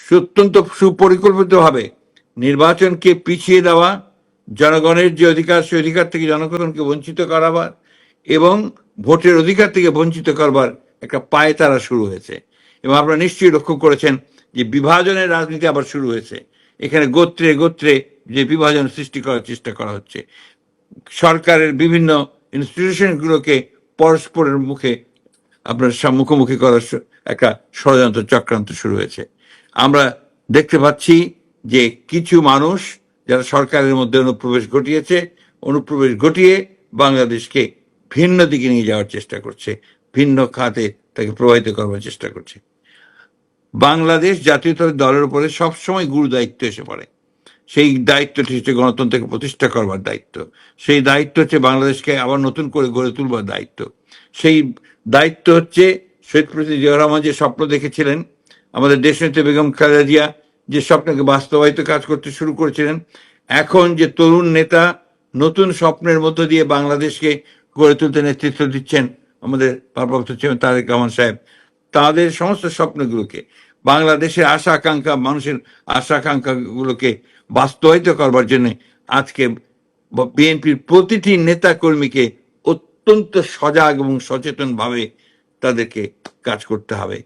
অত্যন্ত সুপরিকল্পিতভাবে নির্বাচনকে পিছিয়ে দেওয়া, জনগণের যে অধিকার সেই অধিকার থেকে জনগণকে বঞ্চিত করাবার এবং ভোটের অধিকার থেকে বঞ্চিত করবার একটা পায়তারা শুরু হয়েছে। এবং আপনারা নিশ্চয়ই লক্ষ্য করেছেন যে বিভাজনের রাজনীতি আবার শুরু হয়েছে। এখানে গোত্রে গোত্রে যে বিভাজন সৃষ্টি করার চেষ্টা করা হচ্ছে, সরকারের বিভিন্ন ইনস্টিটিউশনগুলোকে পরস্পরের মুখে আপনার মুখোমুখি করার একটা ষড়যন্ত্র চক্রান্ত শুরু হয়েছে। আমরা দেখতে পাচ্ছি যে কিছু মানুষ যারা সরকারের মধ্যে অনুপ্রবেশ ঘটিয়ে বাংলাদেশকে ভিন্ন দিকে নিয়ে যাওয়ার চেষ্টা করছে, ভিন্ন খাতে তাকে প্রভাবিত করবার চেষ্টা করছে। বাংলাদেশ জাতীয়তাবাদী দলের উপরে সবসময় গুরু দায়িত্ব এসে পড়ে। সেই দায়িত্বটি হচ্ছে গণতন্ত্রকে প্রতিষ্ঠা করবার দায়িত্ব। সেই দায়িত্ব হচ্ছে বাংলাদেশকে আবার নতুন করে গড়ে তুলবার দায়িত্ব। সেই দায়িত্ব হচ্ছে শহীদ প্রেসিডেন্ট জিয়াউর রহমান যে স্বপ্ন দেখেছিলেন, আমাদের দেশনেত্রী বেগম খালেদা জিয়া যে স্বপ্নকে বাস্তবায়িত কাজ করতে শুরু করেছিলেন, এখন যে তরুণ নেতা নতুন স্বপ্নের মধ্য দিয়ে বাংলাদেশকে গড়ে তুলতে নেতৃত্ব দিচ্ছেন আমাদের ভারপ্রাপ্ত চেয়ারম্যান তারেক রহমান সাহেব, তাদের সমস্ত স্বপ্নগুলোকে, বাংলাদেশের আশা আকাঙ্ক্ষা, মানুষের আশা আকাঙ্ক্ষাগুলোকে বাস্তবায়িত করবার জন্য আজকে বিএনপির প্রতিটি নেতা কর্মীকে অত্যন্ত সজাগ এবং সচেতন ভাবে তাদেরকে কাজ করতে হবে।